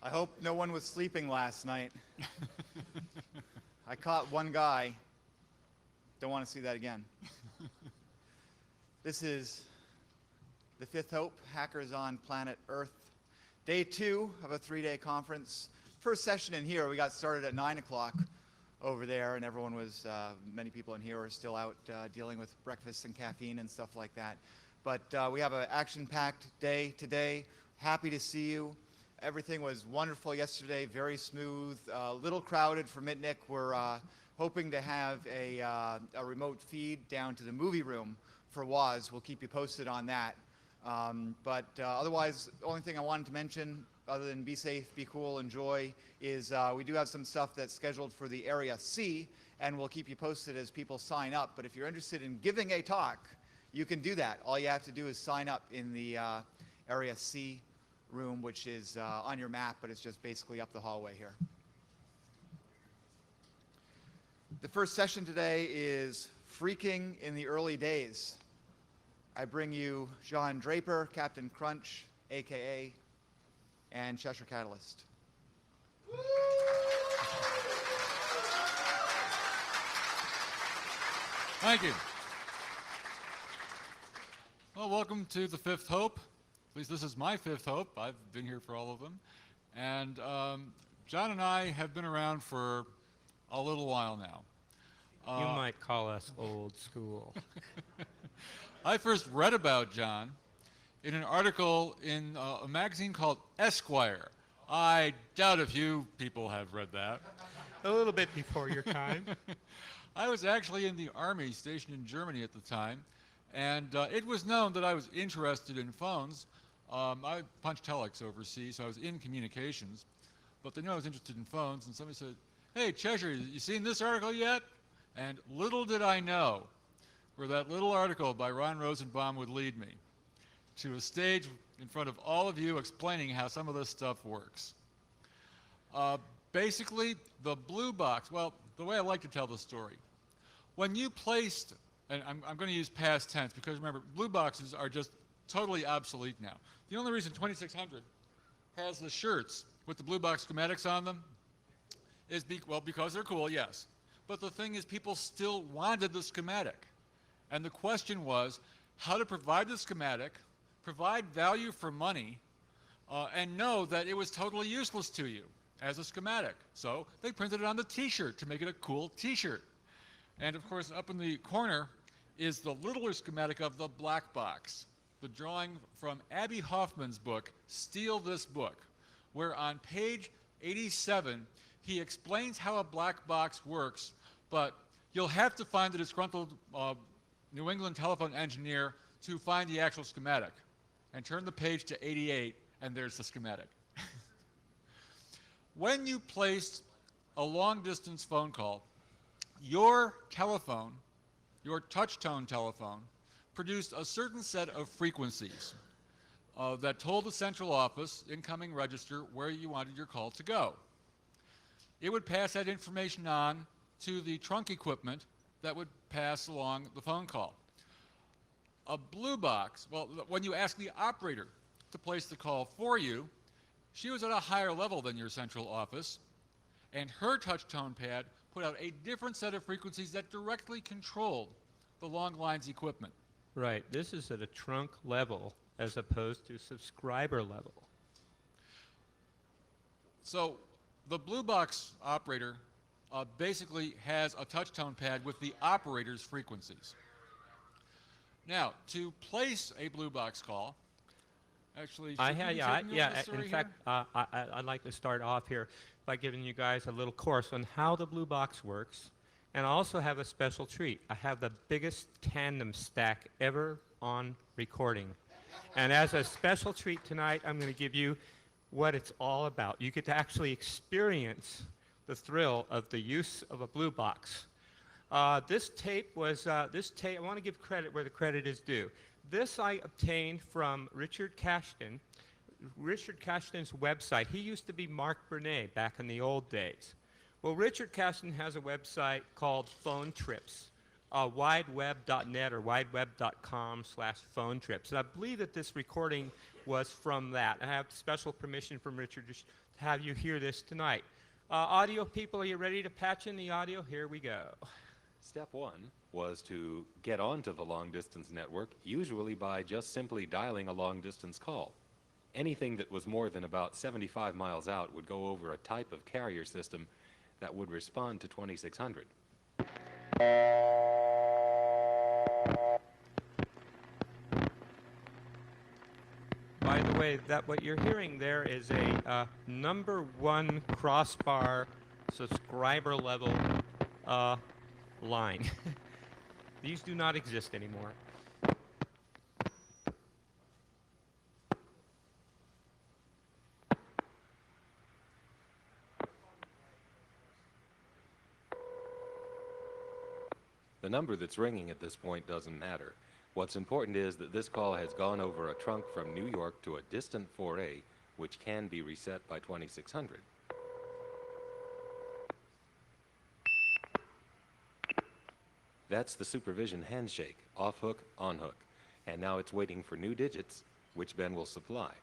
I hope no one was sleeping last night. I caught one guy. Don't want to see that again. This is the Fifth Hope, Hackers on Planet Earth. Day 2 of a 3-day conference. First session in here, we got started at 9 o'clock over there, and everyone was, many people in here are still out dealing with breakfast and caffeine and stuff like that. But we have an action-packed day today. Happy to see you. Everything was wonderful yesterday, very smooth, a little crowded for Mitnick. We're hoping to have a remote feed down to the movie room for WAS. We'll keep you posted on that. Otherwise, the only thing I wanted to mention, other than be safe, be cool, enjoy, is we do have some stuff that's scheduled for the Area C, and we'll keep you posted as people sign up. But if you're interested in giving a talk, you can do that. All you have to do is sign up in the Area C room, which is on your map, but it's just basically up the hallway here. The first session today is Phreaking in the Early Days. I bring you John Draper, Captain Crunch, AKA, and Cheshire Catalyst. Thank you. Well, welcome to the Fifth Hope. At least this is my Fifth Hope. I've been here for all of them. And John and I have been around for a little while now. You might call us old school. I first read about John in an article in a magazine called Esquire. I doubt if you people have read that. A little bit before your time. I was actually in the Army stationed in Germany at the time, and it was known that I was interested in phones. I punched telex overseas, so I was in communications, but they knew I was interested in phones, and somebody said, "Hey, Cheshire, you seen this article yet?" And little did I know where that little article by Ron Rosenbaum would lead me, to a stage in front of all of you explaining how some of this stuff works. Basically, the blue box, well, the way I like to tell the story, when you placed, and I'm going to use past tense because remember, blue boxes are just totally obsolete now. The only reason 2600 has the shirts with the blue box schematics on them is, because they're cool, yes. But the thing is, people still wanted the schematic. And the question was how to provide the schematic, provide value for money, and know that it was totally useless to you as a schematic. So they printed it on the t-shirt to make it a cool t-shirt. And of course, up in the corner is the littler schematic of the black box, the drawing from Abby Hoffman's book, Steal This Book, where on page 87, he explains how a black box works, but you'll have to find the disgruntled New England telephone engineer to find the actual schematic. And turn the page to 88, and there's the schematic. When you placed a long-distance phone call, your telephone, your touch-tone telephone, produced a certain set of frequencies that told the central office, incoming register, where you wanted your call to go. It would pass that information on to the trunk equipment that would pass along the phone call. A blue box, well, when you ask the operator to place the call for you, she was at a higher level than your central office, and her touch-tone pad put out a different set of frequencies that directly controlled the long lines equipment. Right. This is at a trunk level as opposed to subscriber level. So the blue box operator basically has a touch-tone pad with the operator's frequencies. Now, to place a blue box call, actually, in fact, I'd like to start off here by giving you guys a little course on how the blue box works, and I also have a special treat. I have the biggest tandem stack ever on recording, and as a special treat tonight, I'm going to give you what it's all about. You get to actually experience the thrill of the use of a blue box. This tape, I want to give credit where the credit is due. This I obtained from Richard Cashton. Richard Cashton's website. He used to be Mark Burnett back in the old days. Well, Richard Cashton has a website called Phone Trips, wideweb.net or wideweb.com/phone trips. And I believe that this recording was from that. I have special permission from Richard to have you hear this tonight. Audio people, are you ready to patch in the audio? Here we go. Step one was to get onto the long-distance network, usually by just simply dialing a long-distance call. Anything that was more than about 75 miles out would go over a type of carrier system that would respond to 2600. By the way, that what you're hearing there is a #1 crossbar subscriber level line. These do not exist anymore. The number that's ringing at this point doesn't matter. What's important is that this call has gone over a trunk from New York to a distant 4A, which can be reset by 2600. That's the supervision handshake, off hook, on hook. And now it's waiting for new digits, which Ben will supply.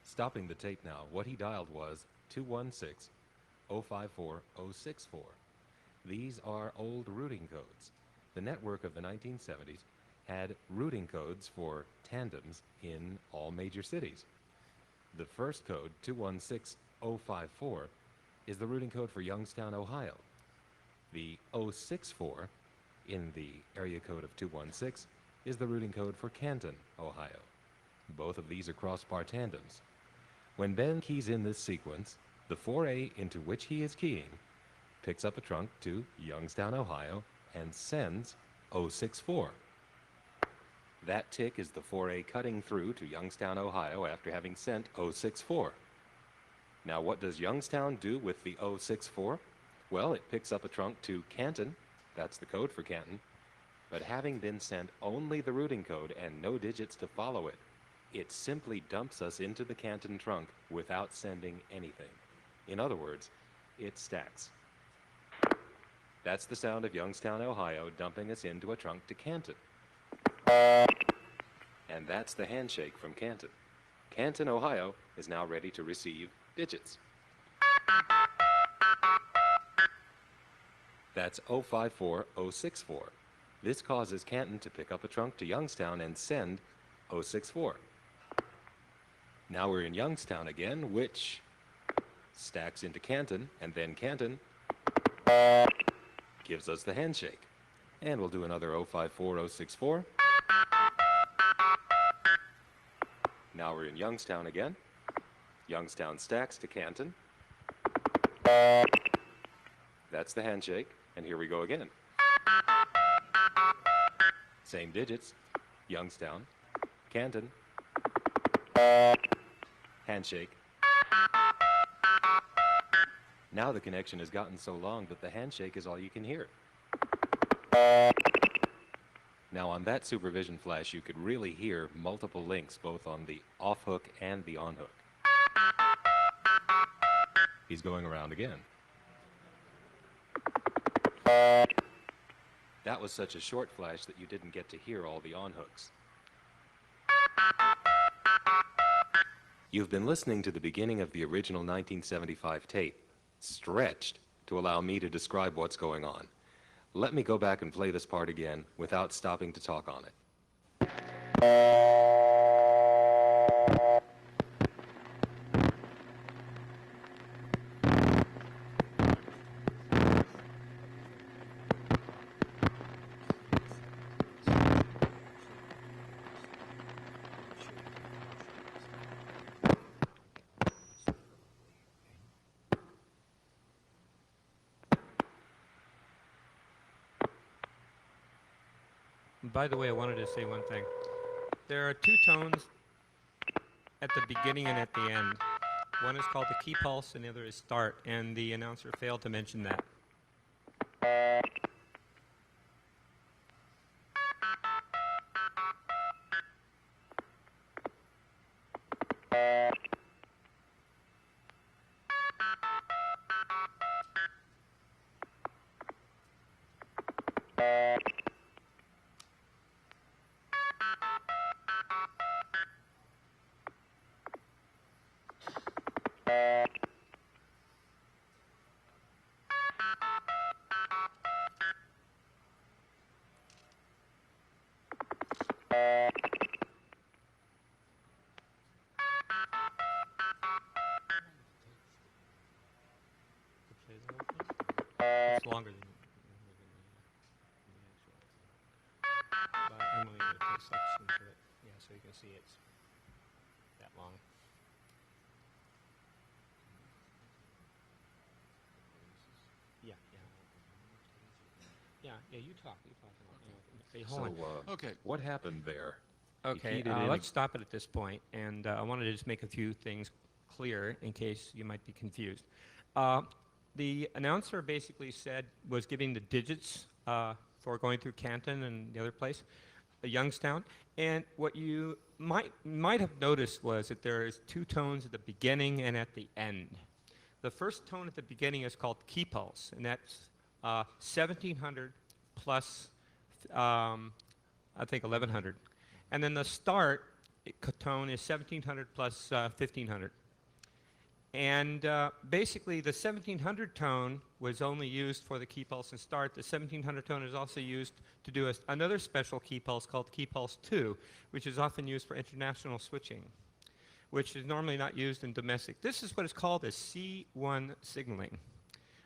Stopping the tape now, what he dialed was 216-054-064. These are old routing codes. The network of the 1970s had routing codes for tandems in all major cities. The first code, 216054, is the routing code for Youngstown, Ohio. The 064 in the area code of 216 is the routing code for Canton, Ohio. Both of these are crossbar tandems. When Ben keys in this sequence, the 4A into which he is keying picks up a trunk to Youngstown, Ohio, and sends 064. That tick is the 4A cutting through to Youngstown, Ohio after having sent 064. Now, what does Youngstown do with the 064? Well, it picks up a trunk to Canton. That's the code for Canton. But having been sent only the routing code and no digits to follow it, it simply dumps us into the Canton trunk without sending anything. In other words, it stacks. That's the sound of Youngstown, Ohio, dumping us into a trunk to Canton. And that's the handshake from Canton. Canton, Ohio, is now ready to receive digits. That's 054064. This causes Canton to pick up a trunk to Youngstown and send 064. Now we're in Youngstown again, which stacks into Canton, and then Canton gives us the handshake. And we'll do another 054064. Now we're in Youngstown again. Youngstown stacks to Canton. That's the handshake, and here we go again. Same digits. Youngstown, Canton, handshake. Now the connection has gotten so long that the handshake is all you can hear. Now on that supervision flash, you could really hear multiple links, both on the off hook and the on hook. He's going around again. That was such a short flash that you didn't get to hear all the on hooks. You've been listening to the beginning of the original 1975 tape, stretched to allow me to describe what's going on. Let me go back and play this part again without stopping to talk on it. By the way, I wanted to say one thing. There are two tones at the beginning and at the end. One is called the key pulse and the other is start, and the announcer failed to mention that. it's longer than the actual. But I'm only going to put a section to it. Yeah, so you can see it's that long. Yeah, yeah. Yeah, you talk. Hey, hold on. So, Okay. what happened there? You Okay, keyed it in let's stop it at this point, and I wanted to just make a few things clear in case you might be confused. The announcer basically was giving the digits for going through Canton and the other place, Youngstown, and what you might have noticed was that there is two tones at the beginning and at the end. The first tone at the beginning is called key pulse, and that's 1700 plus, I think, 1100. And then the start tone is 1700 plus 1500. And basically, the 1700 tone was only used for the key pulse and start. The 1700 tone is also used to do another special key pulse called key pulse 2, which is often used for international switching, which is normally not used in domestic. This is what is called a C1 signaling.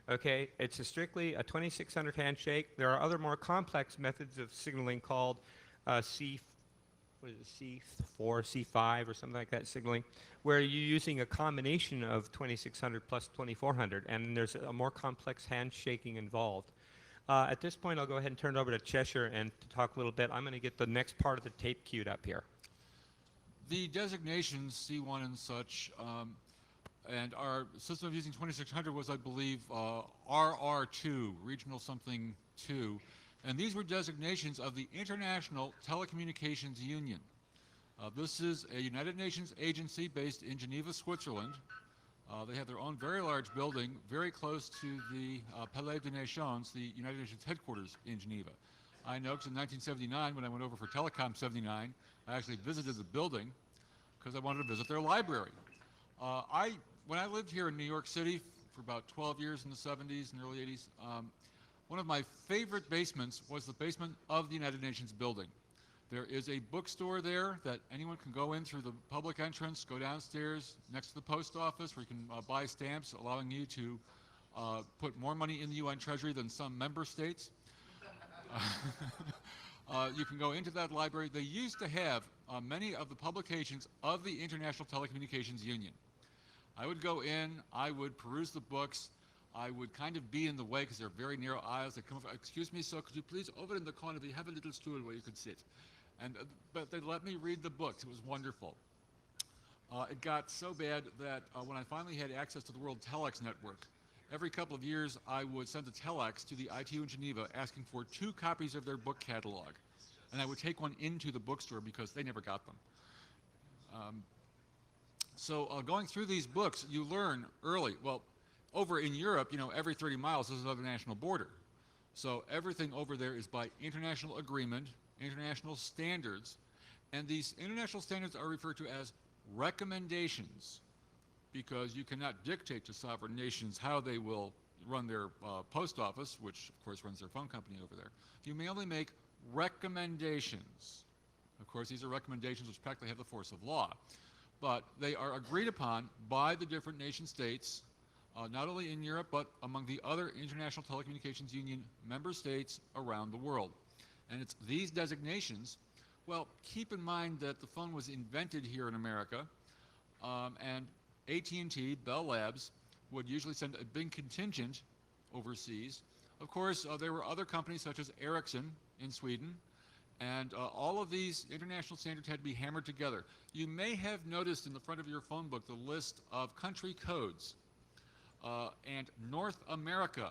Okay, it's strictly a 2600 handshake. There are other more complex methods of signaling called C4, C5, or something like that signaling, where you're using a combination of 2600 plus 2400, and there's a more complex handshaking involved. At this point, I'll go ahead and turn it over to Cheshire and to talk a little bit. I'm going to get the next part of the tape queued up here. The designations C1 and such, and our system of using 2600 was, I believe, RR2, Regional Something 2. And these were designations of the International Telecommunications Union. This is a United Nations agency based in Geneva, Switzerland. They have their own very large building very close to the Palais des Nations, the United Nations headquarters in Geneva. I know because in 1979, when I went over for Telecom 79, I actually visited the building because I wanted to visit their library. When I lived here in New York City for about 12 years in the 70s and early 80s, one of my favorite basements was the basement of the United Nations building. There is a bookstore there that anyone can go in through the public entrance, go downstairs next to the post office where you can buy stamps, allowing you to put more money in the UN Treasury than some member states. You can go into that library. They used to have many of the publications of the International Telecommunications Union. I would go in, I would peruse the books, I would kind of be in the way because they're very narrow aisles. They'd come over, excuse me, sir, could you please, over in the corner, do you have a little stool where you could sit? And, but they'd let me read the books. It was wonderful. It got so bad that when I finally had access to the World Telex network, every couple of years I would send a telex to the ITU in Geneva asking for 2 copies of their book catalog. And I would take one into the bookstore because they never got them. So going through these books, you learn early. Well, over in Europe, you know, every 30 miles is another national border. So everything over there is by international agreement, international standards, and these international standards are referred to as recommendations because you cannot dictate to sovereign nations how they will run their post office, which of course runs their phone company over there. You may only make recommendations. Of course, these are recommendations which practically have the force of law, but they are agreed upon by the different nation states, not only in Europe, but among the other International Telecommunications Union member states around the world. And it's these designations, well, keep in mind that the phone was invented here in America, and AT&T, Bell Labs, would usually send a big contingent overseas. Of course, there were other companies such as Ericsson in Sweden, and all of these international standards had to be hammered together. You may have noticed in the front of your phone book the list of country codes. And North America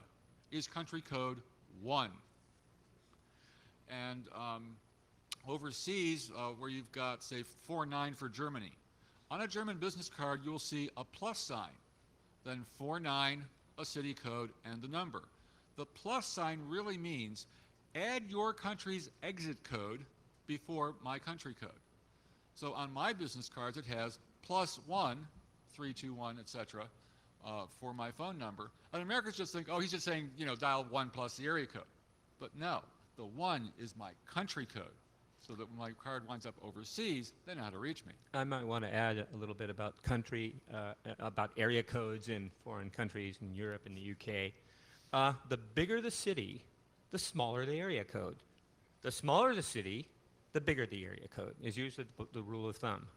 is country code 1. And overseas, where you've got, say, 49 for Germany, on a German business card, you'll see a plus sign, then 49, a city code, and the number. The plus sign really means add your country's exit code before my country code. So on my business cards, it has +1, 321, etc., for my phone number. And Americans just think, oh, he's just saying, you know, dial 1 plus the area code. But no, the 1 is my country code, so that when my card winds up overseas, they know how to reach me. I might want to add a little bit about country, about area codes in foreign countries in Europe and the UK. The bigger the city, the smaller the area code. The smaller the city, the bigger the area code is usually the rule of thumb.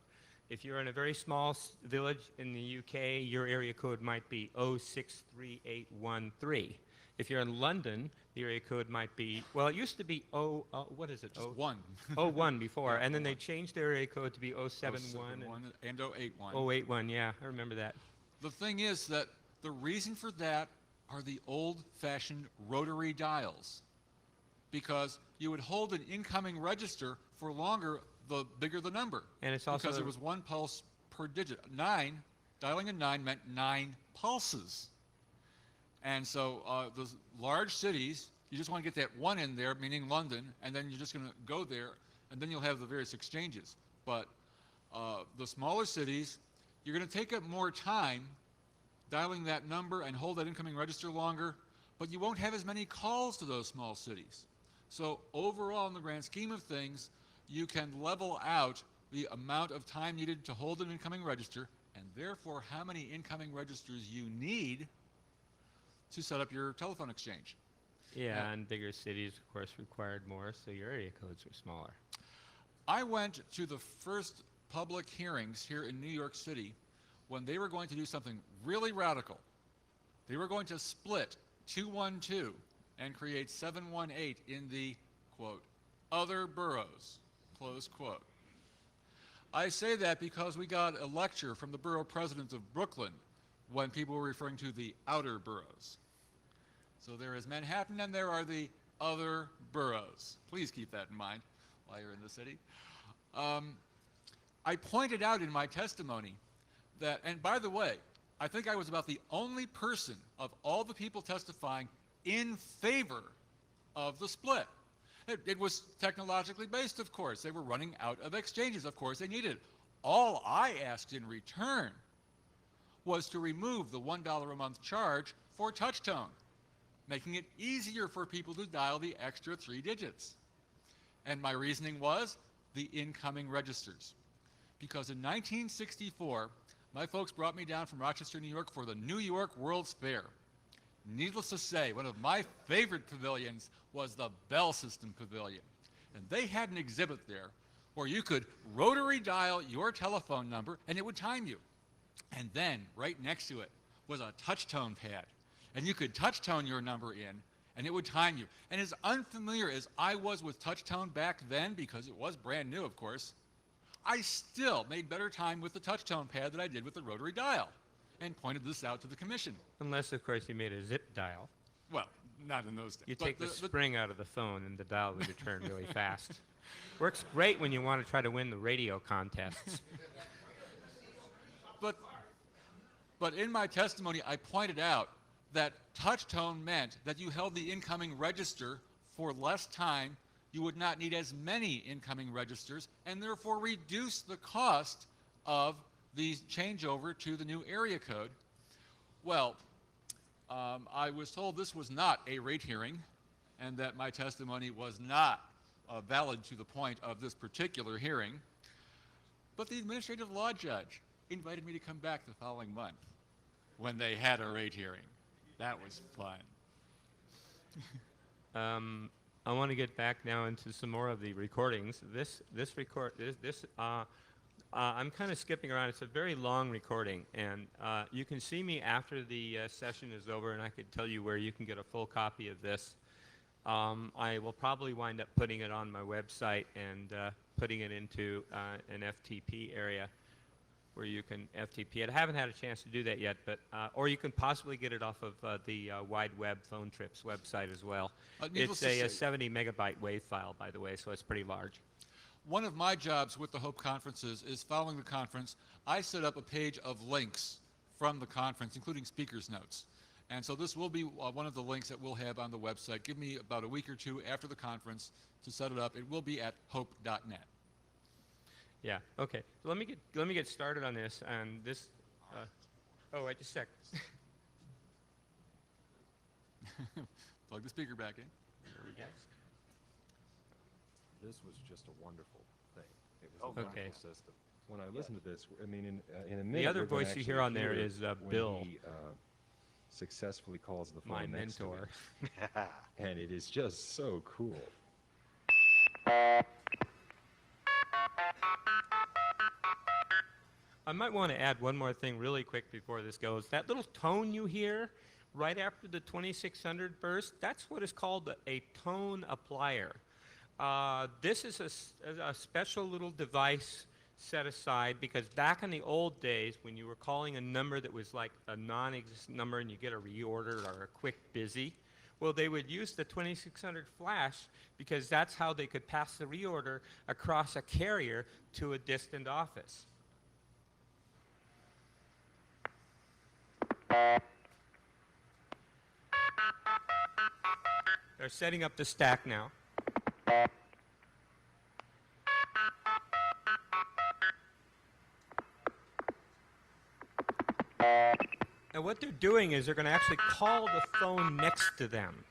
If you're in a very small village in the UK, your area code might be 063813. If you're in London, the area code might be, well, it used to be what is it? Just one. 01 before, and then they changed their area code to be 071 and 081. 081, yeah, I remember that. The thing is that the reason for that are the old-fashioned rotary dials, because you would hold an incoming register for longer the bigger the number. And it's also because it was one pulse per digit. 9, dialing a 9 meant 9 pulses. And so those large cities, you just want to get that 1 in there, meaning London, and then you're just going to go there, and then you'll have the various exchanges. But the smaller cities, you're going to take up more time dialing that number and hold that incoming register longer, but you won't have as many calls to those small cities. So overall, in the grand scheme of things, you can level out the amount of time needed to hold an incoming register, and therefore how many incoming registers you need to set up your telephone exchange. Yeah, and bigger cities, of course, required more, so your area codes were smaller. I went to the first public hearings here in New York City when they were going to do something really radical. They were going to split 212 and create 718 in the, quote, other boroughs, close quote. I say that because we got a lecture from the borough president of Brooklyn when people were referring to the outer boroughs. So there is Manhattan and there are the other boroughs. Please keep that in mind while you're in the city. I pointed out in my testimony that, and by the way, I think I was about the only person of all the people testifying in favor of the split. It was technologically based, of course. They were running out of exchanges. Of course, they needed it. All I asked in return was to remove the $1 a month charge for touch tone, making it easier for people to dial the extra 3 digits. And my reasoning was the incoming registers. Because in 1964, my folks brought me down from Rochester, New York for the New York World's Fair. Needless to say, one of my favorite pavilions was the Bell System Pavilion. And they had an exhibit there where you could rotary dial your telephone number and it would time you. And then right next to it was a touch tone pad. And you could touch tone your number in and it would time you. And as unfamiliar as I was with touch tone back then, because it was brand new, of course, I still made better time with the touch tone pad than I did with the rotary dial, and pointed this out to the commission. Unless, of course, you made a zip dial. Well, not in those days. You take the spring out of the phone and the dial would return really fast. Works great when you want to try to win the radio contests. But in my testimony, I pointed out that touch tone meant that you held the incoming register for less time. You would not need as many incoming registers, and therefore reduce the cost of the changeover to the new area code. Well, I was told this was not a rate hearing, and that my testimony was not valid to the point of this particular hearing. But the administrative law judge invited me to come back the following month when they had a rate hearing. That was fun. I want to get back now into some more of the recordings. I'm kind of skipping around. It's a very long recording, and you can see me after the session is over, and I could tell you where you can get a full copy of this. I will probably wind up putting it on my website and putting it into an FTP area where you can FTP it. I haven't had a chance to do that yet, but or you can possibly get it off of the Wide Web Phone Trips website as well. It's a 70 megabyte WAV file, by the way, so it's pretty large. One of my jobs with the Hope conferences is following the conference, I set up a page of links from the conference, including speakers' notes. And so this will be one of the links that we'll have on the website. Give me about a week or two after the conference to set it up. It will be at hope.net. Yeah. Okay. So let me get started on this. And this. Oh, wait just a sec. Plug the speaker back in. There we go. This was just a wonderful thing. It was a okay. wonderful system. When I listened to this, I mean, in a minute. The other we're gonna voice you hear actually on there hear is when Bill. he, successfully calls the phone My next to mentor. him. And it is just so cool. I might want to add one more thing really quick before this goes. That little tone you hear right after the 2600 burst, that's what is called a tone applier. This is a special little device set aside because back in the old days when you were calling a number that was like a non-existent number and you get a reorder or a quick busy, well, they would use the 2600 flash because that's how they could pass the reorder across a carrier to a distant office. They're setting up the stack now. And what they're doing is they're going to actually call the phone next to them.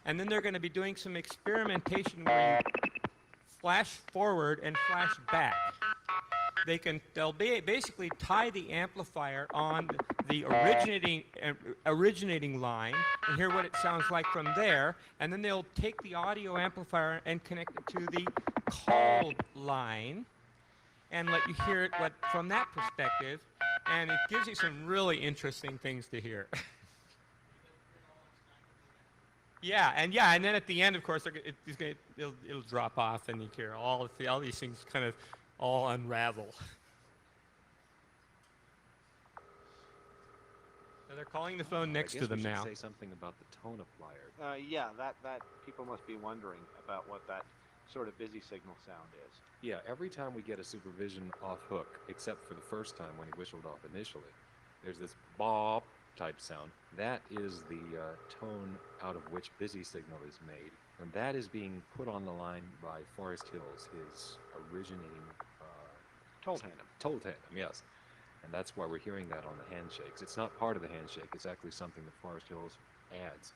And then they're going to be doing some experimentation where you flash forward and flash back. They'll basically tie the amplifier on the originating line and hear what it sounds like from there, and then they'll take the audio amplifier and connect it to the called line and let you hear it from that perspective, and it gives you some really interesting things to hear. And then at the end, of course, it'll drop off, and you hear all these things kind of all unravel. So they're calling the phone next to them now. I guess we should say something about the tone applier. Yeah, that people must be wondering about what that sort of busy signal sound is. Yeah, every time we get a supervision off hook, except for the first time when he whistled off initially, there's this bop type sound. That is the tone out of which busy signal is made. And that is being put on the line by Forest Hills, his originating Toll tandem. Toll tandem, yes. And that's why we're hearing that on the handshakes. It's not part of the handshake. It's actually something that Forest Hills adds.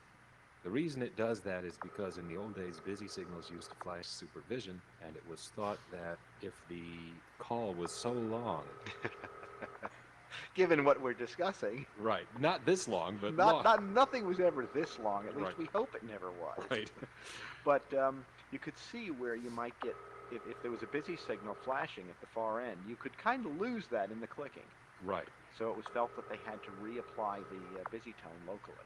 The reason it does that is because in the old days, busy signals used to flash supervision, and it was thought that if the call was so long... Given what we're discussing. Right. Not this long, but nothing was ever this long. At least we hope it never was. Right. But you could see where you might get, if there was a busy signal flashing at the far end, you could kind of lose that in the clicking. Right. So it was felt that they had to reapply the busy tone locally.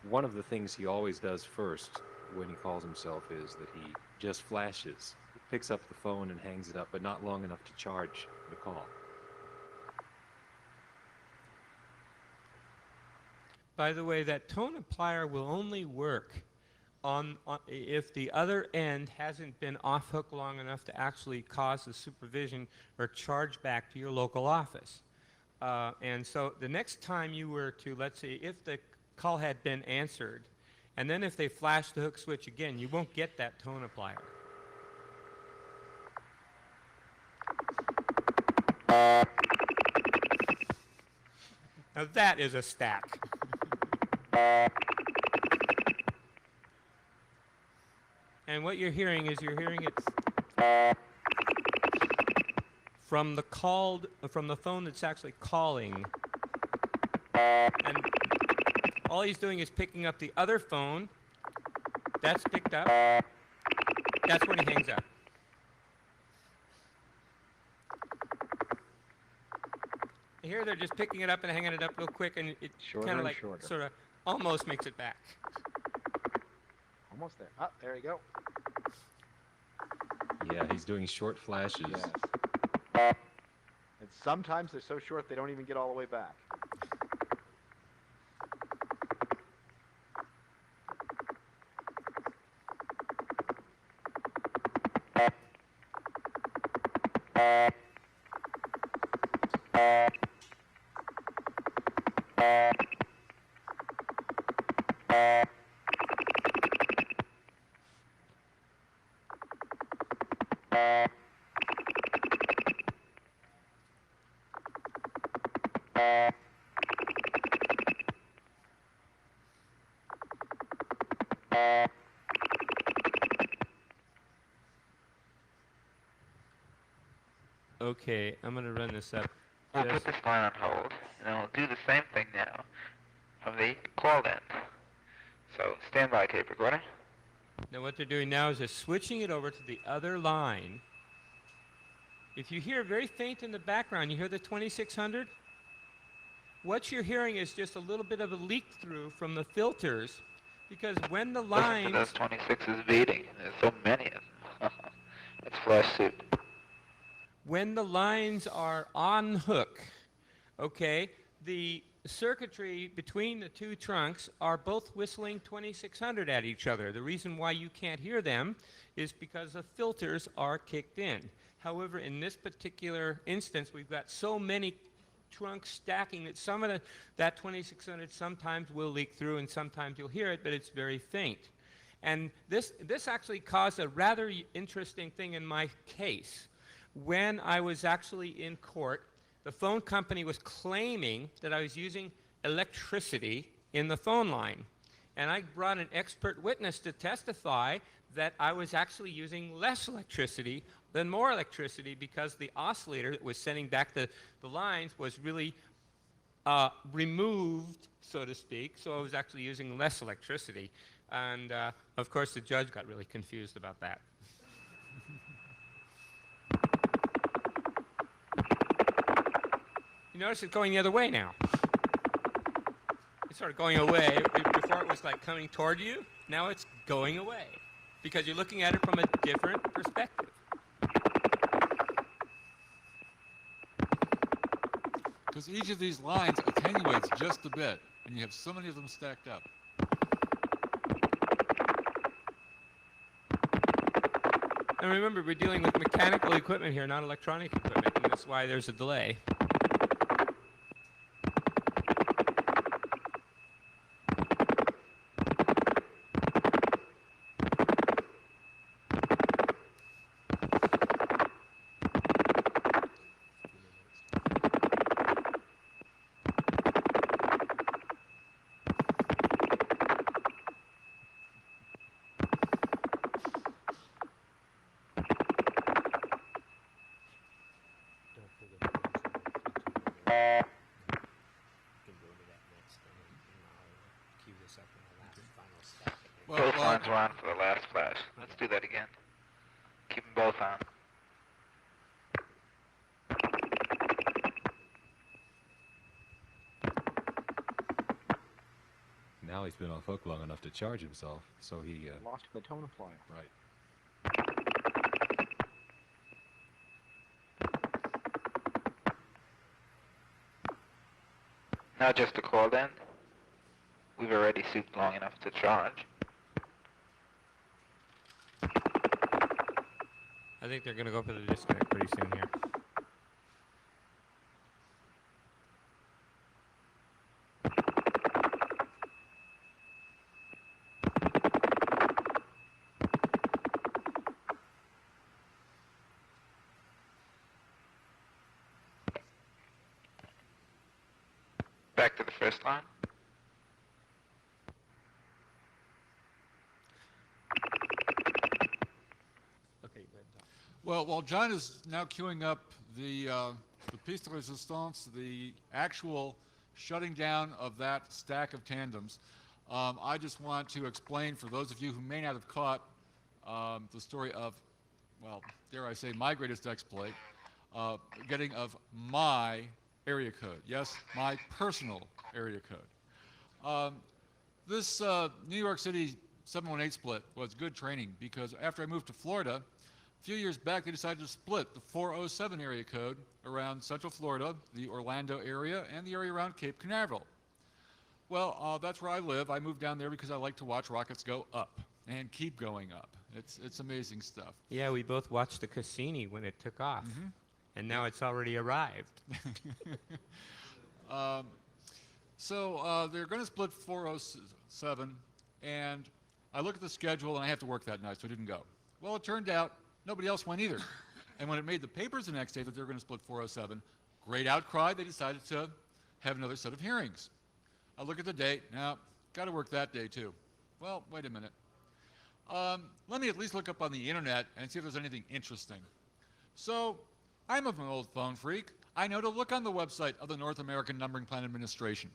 One of the things he always does first when he calls himself is that he just flashes. He picks up the phone and hangs it up, but not long enough to charge the call. By the way, that tone applier will only work if the other end hasn't been off hook long enough to actually cause the supervision or charge back to your local office. And so the next time you were to, let's say, if the call had been answered, and then if they flash the hook switch again, you won't get that tone applier. Now that is a stack. And what you're hearing is it from the phone that's actually calling. And all he's doing is picking up the other phone. That's picked up. That's when he hangs up. Here they're just picking it up and hanging it up real quick, and it kind of like sort of almost makes it back. Almost there. Ah, there you go. Yeah, he's doing short flashes. Yes. And sometimes they're so short they don't even get all the way back. Okay, I'm going to run this up. We'll put this line on hold, and then we'll do the same thing now, from the called end. So stand by, tape recorder. Now what they're doing now is they're switching it over to the other line. If you hear very faint in the background, you hear the 2600? What you're hearing is just a little bit of a leak through from the filters, because when the lines... Listen to those 26s beating. There's so many of them. It's flash suit. When the lines are on hook, okay, the circuitry between the two trunks are both whistling 2600 at each other. The reason why you can't hear them is because the filters are kicked in. However, in this particular instance, we've got so many trunks stacking that some of that 2600 sometimes will leak through and sometimes you'll hear it, but it's very faint. And this actually caused a rather interesting thing in my case. When I was actually in court, the phone company was claiming that I was using electricity in the phone line. And I brought an expert witness to testify that I was actually using less electricity than more electricity, because the oscillator that was sending back the lines was really removed, so to speak. So I was actually using less electricity. And of course, the judge got really confused about that. You notice it's going the other way now. It started going away. Before it was like coming toward you. Now it's going away because you're looking at it from a different perspective. Because each of these lines attenuates just a bit, and you have so many of them stacked up. And remember, we're dealing with mechanical equipment here, not electronic equipment, and that's why there's a delay. Both lines were on for the last flash. Let's do that again. Keep them both on. Now he's been off hook long enough to charge himself, so he... Lost the tone amplifier. Right. Now just the called end. We've already souped long enough to charge. I think they're going to go for the disconnect pretty soon here. Back to the first line. Okay, go ahead, Tom. Well, while John is now queuing up the piece de resistance, the actual shutting down of that stack of tandems, I just want to explain for those of you who may not have caught the story of, well, dare I say, my greatest exploit, getting of my area code. Yes, my personal area code. This New York City 718 split was good training because after I moved to Florida, a few years back they decided to split the 407 area code around Central Florida, the Orlando area, and the area around Cape Canaveral. Well, that's where I live. I moved down there because I like to watch rockets go up and keep going up. It's amazing stuff. Yeah, we both watched the Cassini when it took off, and now it's already arrived. So they're going to split 407, and I look at the schedule, and I have to work that night, so I didn't go. Well, it turned out nobody else went either. And when it made the papers the next day that they were going to split 407, great outcry, they decided to have another set of hearings. I look at the date. Now, got to work that day, too. Well, wait a minute. Let me at least look up on the internet and see if there's anything interesting. So, I'm an old phone freak. I know to look on the website of the North American Numbering Plan Administration.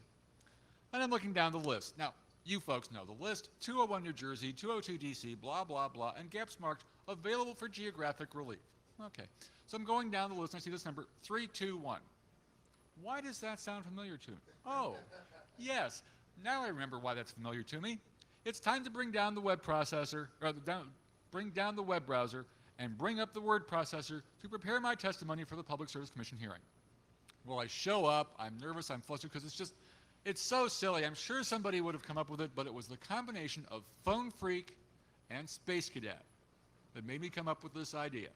And I'm looking down the list. Now, you folks know the list. 201 New Jersey, 202 DC, blah, blah, blah, and gaps marked available for geographic relief. Okay, so I'm going down the list and I see this number 321. Why does that sound familiar to me? Oh, yes, now I remember why that's familiar to me. It's time to bring down the web processor, or bring down the web browser and bring up the word processor to prepare my testimony for the Public Service Commission hearing. Well, I show up, I'm nervous, I'm flustered, because it's so silly. I'm sure somebody would have come up with it, but it was the combination of Phone Phreak and Space Cadet that made me come up with this idea.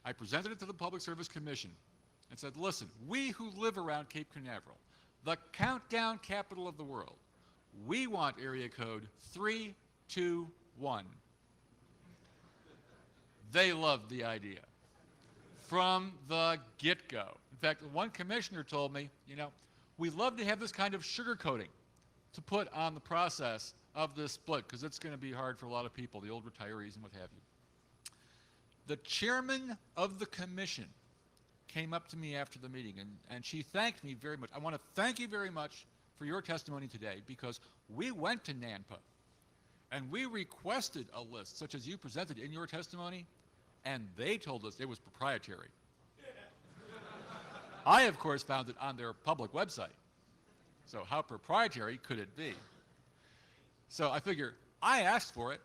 I presented it to the Public Service Commission and said, listen, we who live around Cape Canaveral, the countdown capital of the world, we want area code 321. They loved the idea from the get-go. In fact, one commissioner told me, we love to have this kind of sugarcoating to put on the process of this split, because it's going to be hard for a lot of people, the old retirees and what have you. The chairman of the commission came up to me after the meeting, and she thanked me very much. I want to thank you very much for your testimony today, because we went to NANPA, and we requested a list such as you presented in your testimony, and they told us it was proprietary. I, of course, found it on their public website. So how proprietary could it be? So I figure, I asked for it.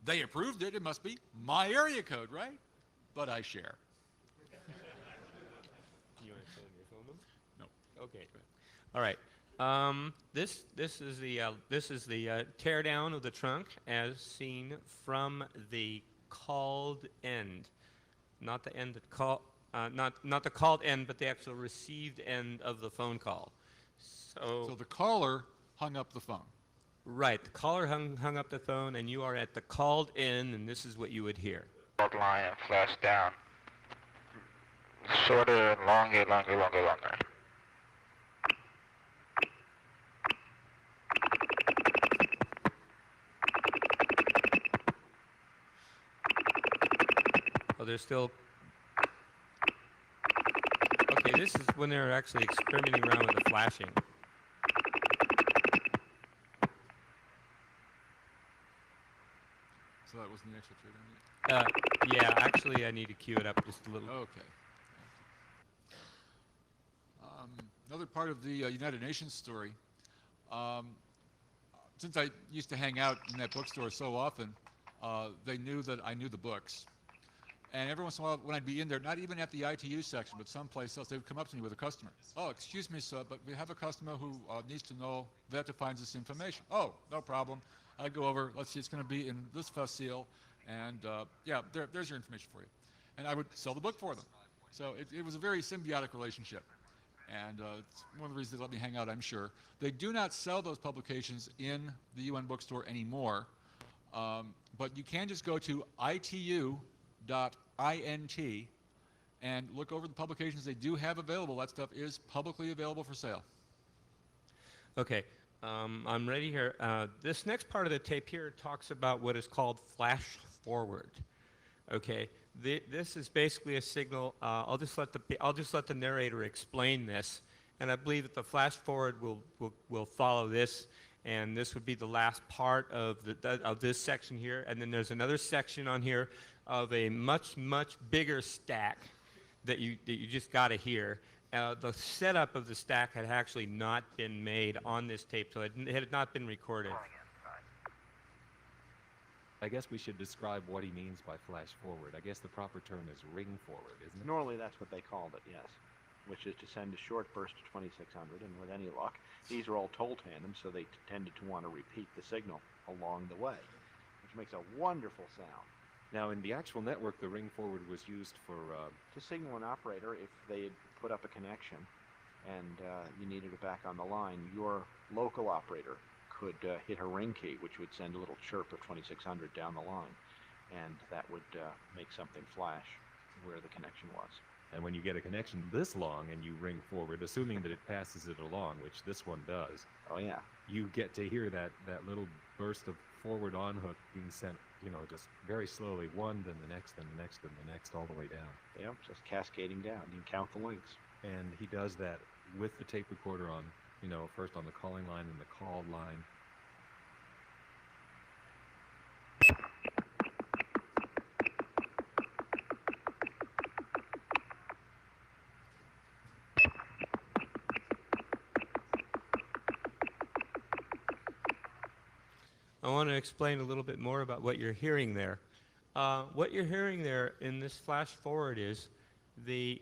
They approved it. It must be my area code, right? But I share. You want to show your phone number? No. Okay. All right. This is the tear down of the trunk as seen from the called end, not the end that call. Not the called end, but the actual received end of the phone call. So the caller hung up the phone. Right, the caller hung up the phone, and you are at the called end, and this is what you would hear. Line and flash down. Shorter and longer. Oh, there's still. Okay, this is when they're actually experimenting around with the flashing. So that wasn't the extra trigger on it? Yeah, actually, I need to cue it up just a little. Okay. Another part of the United Nations story, since I used to hang out in that bookstore so often, they knew that I knew the books. And every once in a while, when I'd be in there, not even at the ITU section, but someplace else, they would come up to me with a customer. Oh, excuse me, sir, but we have a customer who needs to know where to find this information. Oh, no problem. I'd go over, let's see, it's going to be in this facile, and yeah, there's your information for you. And I would sell the book for them. So it was a very symbiotic relationship. And it's one of the reasons they let me hang out, I'm sure. They do not sell those publications in the UN bookstore anymore, but you can just go to itu.int and look over the publications they do have available. That stuff is publicly available for sale. Okay, I'm ready here. This next part of the tape here talks about what is called flash forward. Okay, this is basically a signal. I'll just let the narrator explain this, and I believe that the flash forward will follow this, and this would be the last part of this section here. And then there's another section on here of a much bigger stack that you just got to hear. The setup of the stack had actually not been made on this tape, so it had not been recorded. I guess we should describe what he means by flash forward. I guess the proper term is ring forward, isn't it? Normally that's what they called it, yes, which is to send a short burst to 2600, and with any luck, these are all toll tandems, so they tended to want to repeat the signal along the way, which makes a wonderful sound. Now, in the actual network, the ring forward was used for... to signal an operator if they had put up a connection and you needed it back on the line, your local operator could hit a ring key, which would send a little chirp of 2600 down the line, and that would make something flash where the connection was. And when you get a connection this long and you ring forward, assuming that it passes it along, which this one does, oh yeah, you get to hear that little burst of forward on hook being sent, just very slowly, one, then the next, then the next, then the next, all the way down. Yep, just cascading down. You can count the links. And he does that with the tape recorder on, first on the calling line and the called line. I want to explain a little bit more about what you're hearing there. What you're hearing there in this flash forward is the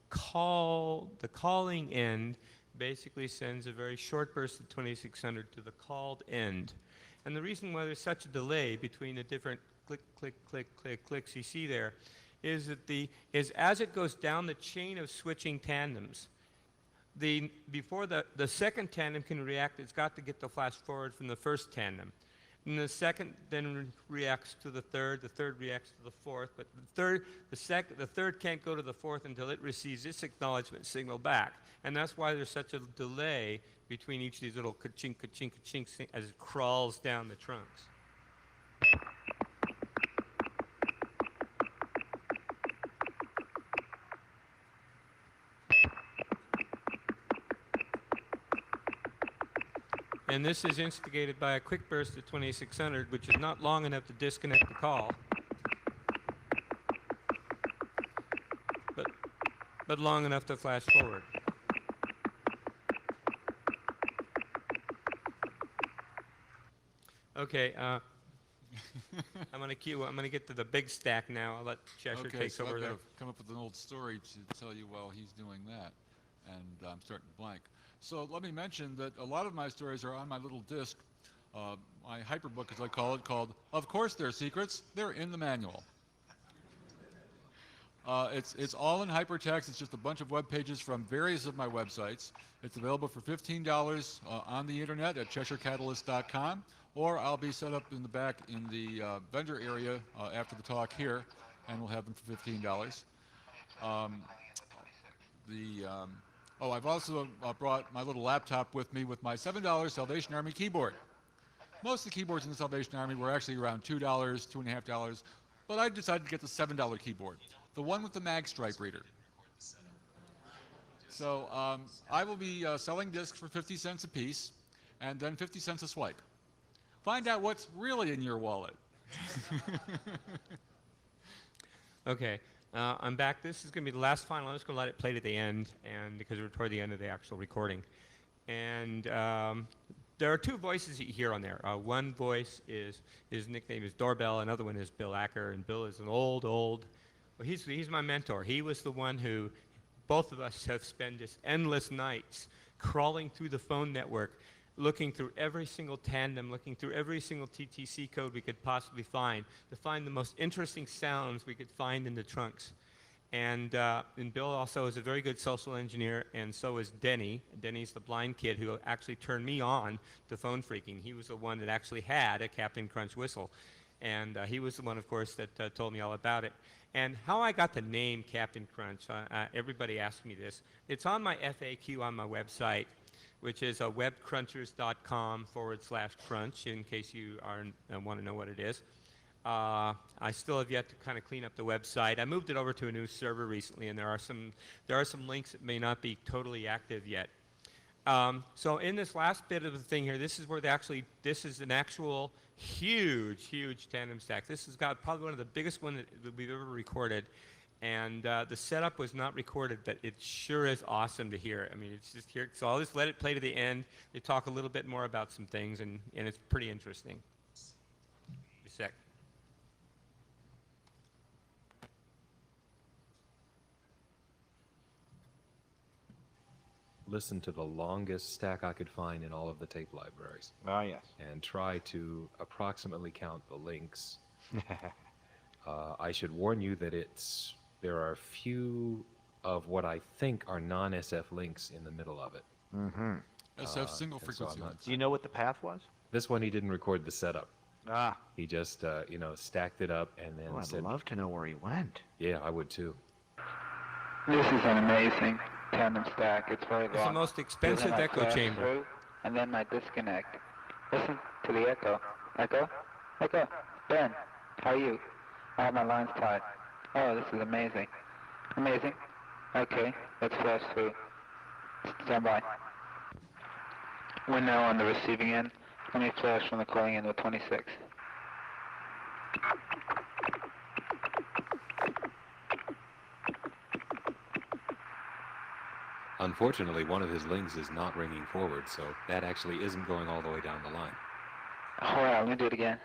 calling end basically sends a very short burst of 2600 to the called end. And the reason why there's such a delay between the different click, click, click, click, clicks you see there is that as it goes down the chain of switching tandems, before the second tandem can react, it's got to get the flash forward from the first tandem. And the second then reacts to the third reacts to the fourth, but the third can't go to the fourth until it receives its acknowledgement signal back. And that's why there's such a delay between each of these little ka-chink, ka-chink, ka-chink as it crawls down the trunks. And this is instigated by a quick burst of 2600, which is not long enough to disconnect the call, but long enough to flash forward. Okay, I'm gonna get to the big stack now. I'll let Cheshire take over there. I've got to come up with an old story to tell you while he's doing that, and I'm starting to blank. So let me mention that a lot of my stories are on my little disc, my hyperbook as I call it, called Of Course They're Secrets, They're in the Manual. It's all in hypertext. It's just a bunch of web pages from various of my websites. It's available for $15 on the internet at CheshireCatalyst.com, or I'll be set up in the back in the vendor area after the talk here, and we'll have them for $15. I've also brought my little laptop with me with my $7 Salvation Army keyboard. Most of the keyboards in the Salvation Army were actually around $2, $2.50, but I decided to get the $7 keyboard, the one with the mag stripe reader. So I will be selling discs for 50 cents a piece, and then 50 cents a swipe. Find out what's really in your wallet. Okay. I'm back. This is going to be the last final. I'm just going to let it play to the end, and because we're toward the end of the actual recording. And there are two voices you hear on there. One voice his nickname is Doorbell. Another one is Bill Acker, and Bill is an old. Well, he's my mentor. He was the one who both of us have spent just endless nights crawling through the phone network, looking through every single tandem, looking through every single TTC code we could possibly find to find the most interesting sounds we could find in the trunks. And Bill also is a very good social engineer, and so is Denny. Denny's the blind kid who actually turned me on to phone phreaking. He was the one that actually had a Captain Crunch whistle. And he was the one, of course, that told me all about it. And how I got the name Captain Crunch, everybody asks me this. It's on my FAQ on my website, which is webcrunchers.com/crunch, in case you want to know what it is. I still have yet to kind of clean up the website. I moved it over to a new server recently, and there are some links that may not be totally active yet. So in this last bit of the thing here, this is where this is an actual huge tandem stack. This has got probably one of the biggest ones that we've ever recorded. And the setup was not recorded, but it sure is awesome to hear. I mean, it's just here. So I'll just let it play to the end. They talk a little bit more about some things, and it's pretty interesting. A sec. Listen to the longest stack I could find in all of the tape libraries. Ah, yes. And try to approximately count the links. I should warn you that there are a few of what I think are non-SF links in the middle of it. Mm-hmm. SF single frequency so links. Do you know what the path was? This one he didn't record the setup. Ah. He just, stacked it up and then I'd said, love to know where he went. yeah, I would too. This is an amazing tandem stack. It's very long. It's the most expensive Then I echo flash chamber. through, and then my disconnect. Listen to the echo. Echo? Echo? Ben, how are you? I have my lines tied. Oh, this is amazing. Amazing. Okay, let's flash through. Stand by. We're now on the receiving end. Let me flash from the calling end with 26. Unfortunately, one of his links is not ringing forward, so that actually isn't going all the way down the line. Hold on, let me do it again.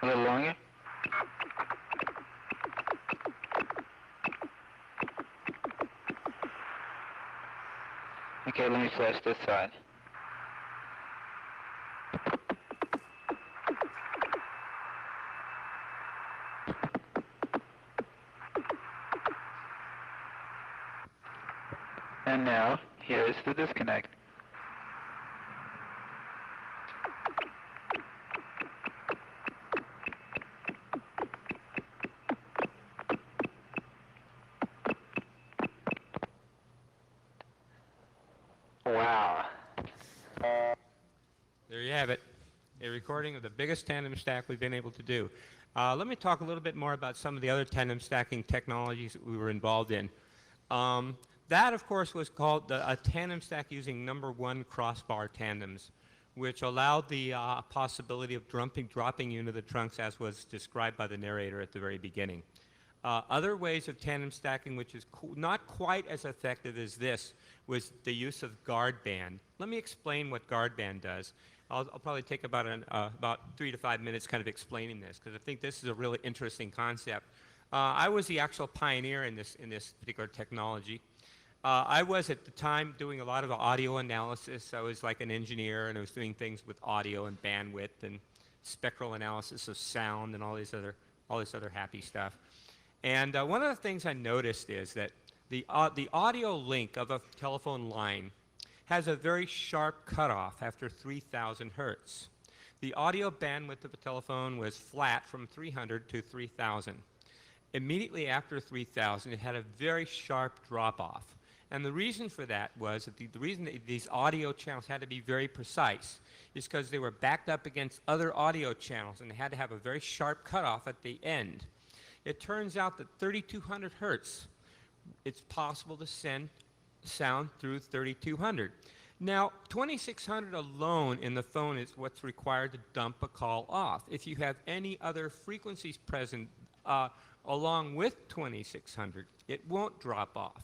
A little longer. Okay, let me flash this side. And now, here is the disconnect. Wow. There you have it, a recording of the biggest tandem stack we've been able to do. Let me talk a little bit more about some of the other tandem stacking technologies that we were involved in. That, of course, was called a tandem stack using #1 crossbar tandems, which allowed the possibility of dropping you into the trunks, as was described by the narrator at the very beginning. Other ways of tandem stacking, which is not quite as effective as this, was the use of guard band. Let me explain what guard band does. I'll probably take about 3 to 5 minutes kind of explaining this, because I think this is a really interesting concept. I was the actual pioneer in this particular technology. I was at the time doing a lot of audio analysis. I was like an engineer, and I was doing things with audio and bandwidth and spectral analysis of sound and all this other happy stuff. And one of the things I noticed is that the audio link of a telephone line has a very sharp cutoff after 3,000 hertz. The audio bandwidth of a telephone was flat from 300 to 3,000. Immediately after 3,000, it had a very sharp drop-off. And the reason for that was that the reason that these audio channels had to be very precise is because they were backed up against other audio channels, and they had to have a very sharp cutoff at the end. It turns out that 3,200 hertz, it's possible to send sound through 3,200. Now, 2,600 alone in the phone is what's required to dump a call off. If you have any other frequencies present along with 2,600, it won't drop off.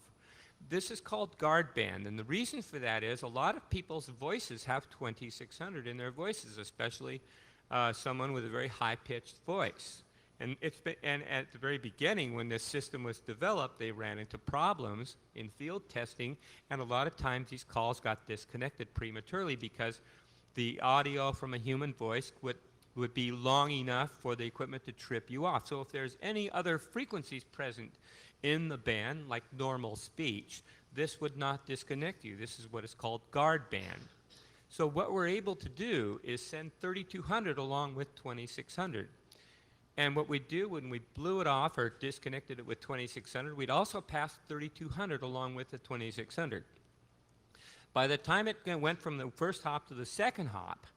This is called guard band, and the reason for that is a lot of people's voices have 2,600 in their voices, especially someone with a very high-pitched voice. And at the very beginning, when this system was developed, they ran into problems in field testing, and a lot of times these calls got disconnected prematurely because the audio from a human voice would be long enough for the equipment to trip you off. So if there's any other frequencies present in the band, like normal speech, this would not disconnect you. This is what is called guard band. So what we're able to do is send 3,200 along with 2,600. And what we'd do when we blew it off or disconnected it with 2,600, we'd also pass 3,200 along with the 2,600. By the time it went from the first hop to the second hop,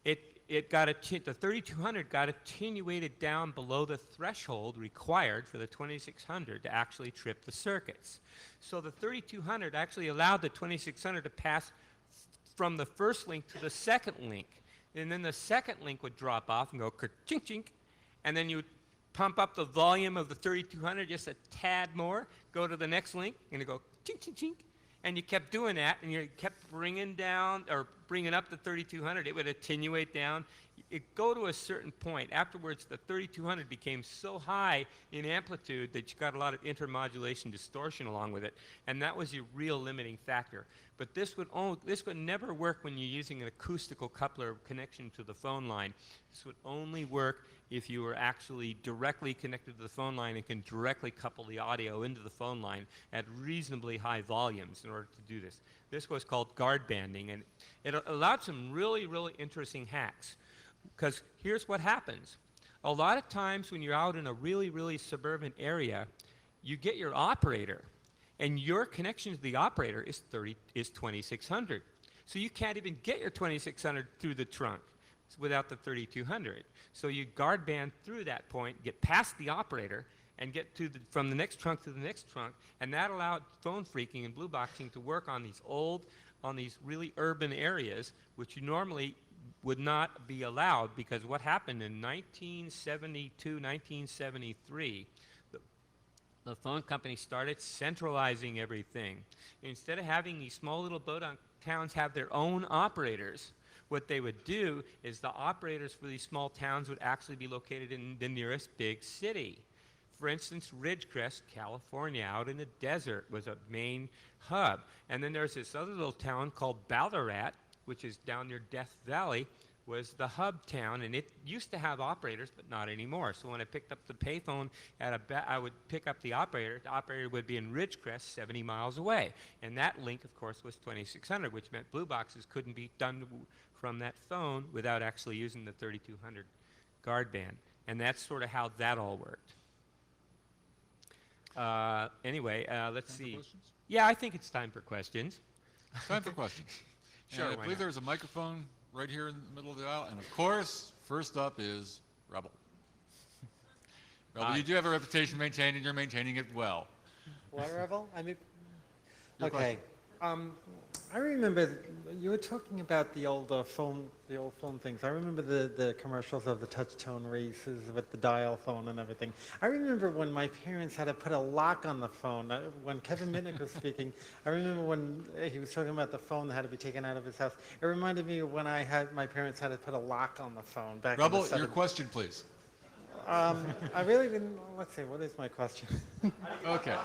the 3,200 got attenuated down below the threshold required for the 2,600 to actually trip the circuits. So the 3,200 actually allowed the 2,600 to pass from the first link to the second link. And then the second link would drop off and go ka-chink, chink, and then you would pump up the volume of the 3,200 just a tad more, go to the next link, and it go chink, chink, chink. And you kept doing that, and you kept bringing down or bringing up the 3,200. It would attenuate down. It go to a certain point. Afterwards, the 3,200 became so high in amplitude that you got a lot of intermodulation distortion along with it, and that was your real limiting factor. But this would never work when you're using an acoustical coupler connection to the phone line. This would only work if you were actually directly connected to the phone line and can directly couple the audio into the phone line at reasonably high volumes in order to do this. This was called guard banding, and it allowed some really, really interesting hacks. Because here's what happens. A lot of times when you're out in a really, really suburban area, you get your operator, and your connection to the operator is 2,600. So you can't even get your 2,600 through the trunk without the 3,200. So you guard band through that point, get past the operator, and get from the next trunk to the next trunk, and that allowed phone phreaking and blue boxing to work on these really urban areas, which you normally would not be allowed, because what happened in 1972, 1973, the phone company started centralizing everything. Instead of having these small little bodunk towns have their own operators, what they would do is the operators for these small towns would actually be located in the nearest big city. For instance, Ridgecrest, California, out in the desert, was a main hub. And then there's this other little town called Ballarat, which is down near Death Valley, was the hub town, and it used to have operators, but not anymore. So when I picked up the payphone, I would pick up the operator. The operator would be in Ridgecrest, 70 miles away. And that link, of course, was 2600, which meant blue boxes couldn't be done from that phone without actually using the 3200 guard band. And that's sort of how that all worked. Anyway, let's see. Yeah, I think it's time for questions. Time for questions. Sure, And I why believe not? there's a microphone right here in the middle of the aisle. And of course, first up is Rebel. Rebel, Hi. you do have a reputation maintained, and you're maintaining it well. What, Rebel? I mean, Your okay. I remember you were talking about the old phone things. I remember the commercials of the touch tone races with the dial phone and everything. I remember when my parents had to put a lock on the phone. When Kevin Mitnick was speaking, I remember when he was talking about the phone that had to be taken out of his house. It reminded me of when my parents had to put a lock on the phone back Rebel, in the your 70s. question, please. I really didn't. Let's see. What is my question? Okay.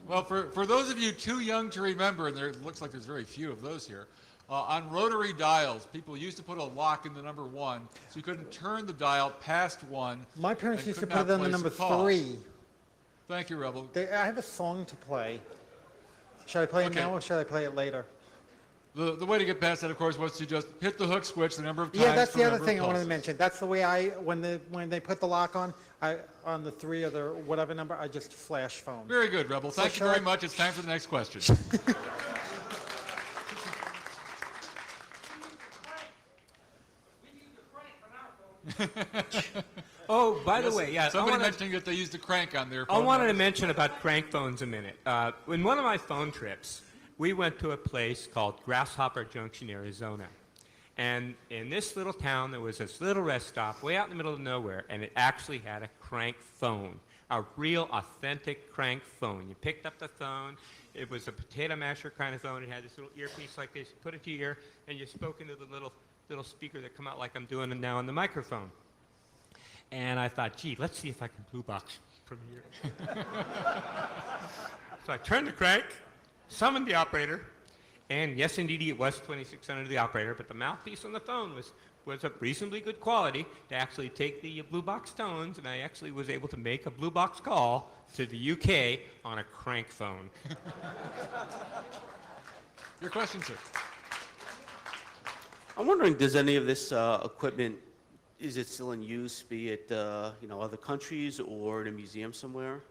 Well, for those of you too young to remember, and there looks like there's very few of those here, on rotary dials, people used to put a lock in the number 1, so you couldn't turn the dial past 1. My parents and used to could put not it on the place number a call. 3. Thank you, Rebel. I have a song to play. Should I play it Okay. now or should I play it later? The way to get past that, of course, was to just hit the hook switch the number of times. Yeah, that's for the other number of thing I wanted to pulses. mention. That's the way when they put the lock on the 3 or the whatever number, I just flash phone. Very good, Rebel. So Thank you shall very I- much. It's time for the next question. Oh, by the way, yeah, Somebody mentioning that they used a crank on their I phone. wanted to mention about crank phones a minute. In one of my phone trips, we went to a place called Grasshopper Junction, Arizona. And in this little town, there was this little rest stop way out in the middle of nowhere, and it actually had a crank phone, a real authentic crank phone. You picked up the phone. It was a potato masher kind of phone. It had this little earpiece like this. You put it to your ear, and you spoke into the little speaker that come out like I'm doing now on the microphone. And I thought, gee, let's see if I can blue box from here. So I turned the crank, summoned the operator, and yes, indeed, it was 2600 the operator, but the mouthpiece on the phone was of reasonably good quality to actually take the blue box tones, and I actually was able to make a blue box call to the UK on a crank phone. Your question, sir. I'm wondering, does any of this equipment, is it still in use, be it other countries or in a museum somewhere?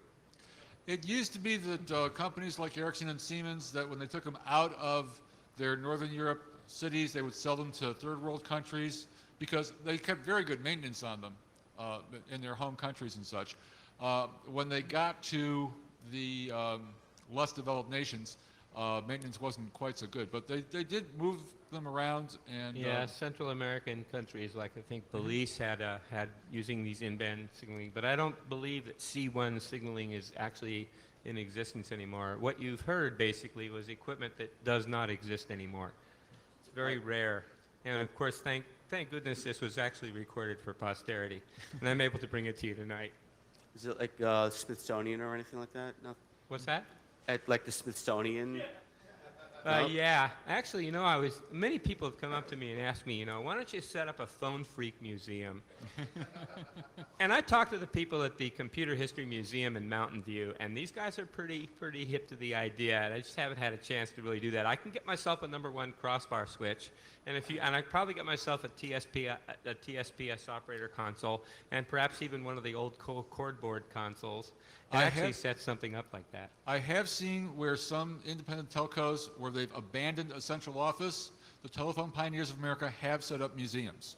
It used to be that companies like Ericsson and Siemens, that when they took them out of their Northern Europe cities, they would sell them to third world countries because they kept very good maintenance on them in their home countries and such. When they got to the less developed nations, maintenance wasn't quite so good, but they did move them around. And Yeah, Central American countries like I think Belize had using these in-band signaling, but I don't believe that C1 signaling is actually in existence anymore. What you've heard basically was equipment that does not exist anymore. It's very rare, and of course, thank goodness this was actually recorded for posterity, and I'm able to bring it to you tonight. Is it like Smithsonian or anything like that? No? What's that? At like the Smithsonian? Yeah, actually, many people have come up to me and asked me, why don't you set up a phone freak museum? And I talked to the people at the Computer History Museum in Mountain View, and these guys are pretty hip to the idea, and I just haven't had a chance to really do that. I can get myself a #1 crossbar switch, and I probably get myself a TSPS operator console, and perhaps even one of the old cordboard consoles, and actually set something up like that. I have seen where some independent telcos, where they've abandoned a central office, the Telephone Pioneers of America have set up museums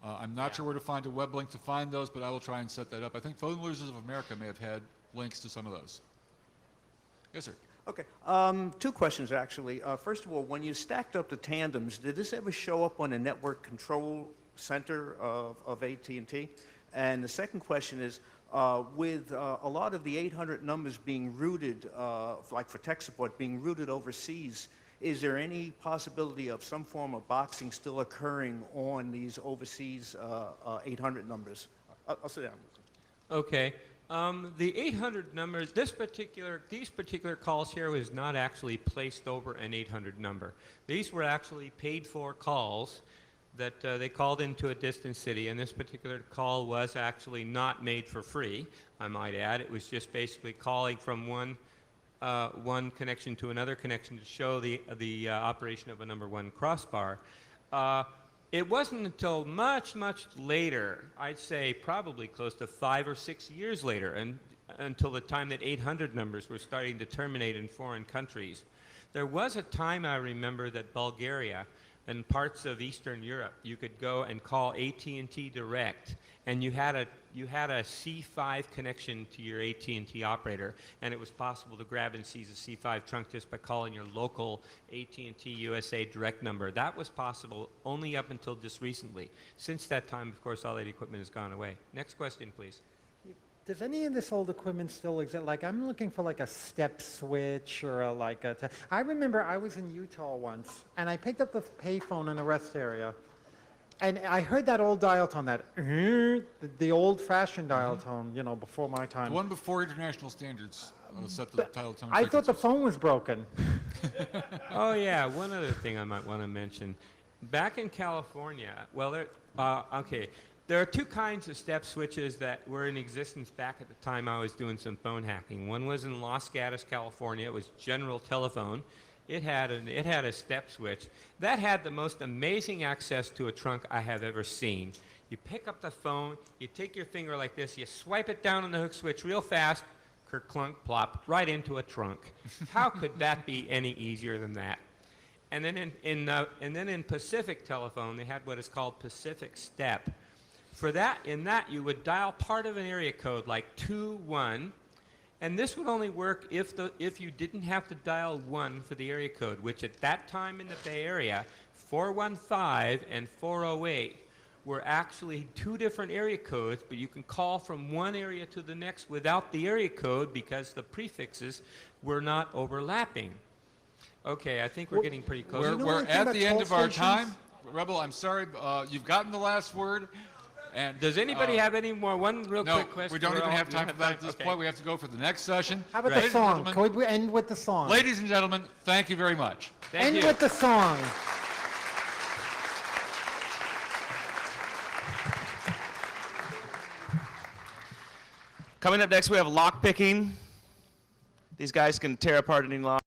I'm not sure where to find a web link to find those, but I will try and set that up. I think Phone Losers of America may have had links to some of those. Yes, sir. Okay. Two questions, actually. First of all, when you stacked up the tandems, did this ever show up on the network control center of AT&T? And the second question is, with a lot of the 800 numbers being routed, like for tech support, being routed overseas, is there any possibility of some form of boxing still occurring on these overseas 800 numbers? I'll sit down. Okay. The 800 numbers, these particular calls here was not actually placed over an 800 number. These were actually paid for calls that they called into a distant city, and this particular call was actually not made for free, I might add. It was just basically calling from one connection to another connection to show the operation of a number one crossbar. It wasn't until much, much later, I'd say probably close to 5 or 6 years later, and until the time that 800 numbers were starting to terminate in foreign countries. There was a time, I remember, that Bulgaria and parts of Eastern Europe, you could go and call AT&T Direct, and you had a C5 connection to your AT&T operator, and it was possible to grab and seize a C5 trunk just by calling your local AT&T USA Direct number. That was possible only up until just recently. Since that time, of course, all that equipment has gone away. Next question, please. Does any of this old equipment still exist? Like, I'm looking for like a step switch or I remember I was in Utah once, and I picked up the payphone in a rest area, and I heard that old dial tone, the old-fashioned dial tone, you know, before my time. The one before international standards set the dial tone. I thought the phone was broken. Oh, yeah, one other thing I might want to mention. Back in California, well, there are two kinds of step switches that were in existence back at the time I was doing some phone hacking. One was in Los Gatos, California. It was General Telephone. It had a step switch. That had the most amazing access to a trunk I have ever seen. You pick up the phone, you take your finger like this, you swipe it down on the hook switch real fast, kerclunk, plop, right into a trunk. How could that be any easier than that? And then in Pacific Telephone, they had what is called Pacific Step. In that, you would dial part of an area code like 21, and this would only work if you didn't have to dial 1 for the area code, which at that time in the Bay Area, 415 and 408 were actually two different area codes, but you can call from one area to the next without the area code because the prefixes were not overlapping. Okay, I think we're getting pretty close. We're at the end of our time. Rebel, I'm sorry, you've gotten the last word. And, does anybody have any more? One real quick question. No, we don't even have time for that at this point. We have to go for the next session. How about the song? Could we end with the song? Ladies and gentlemen, thank you very much. End with the song. Coming up next, we have lock picking. These guys can tear apart any lock.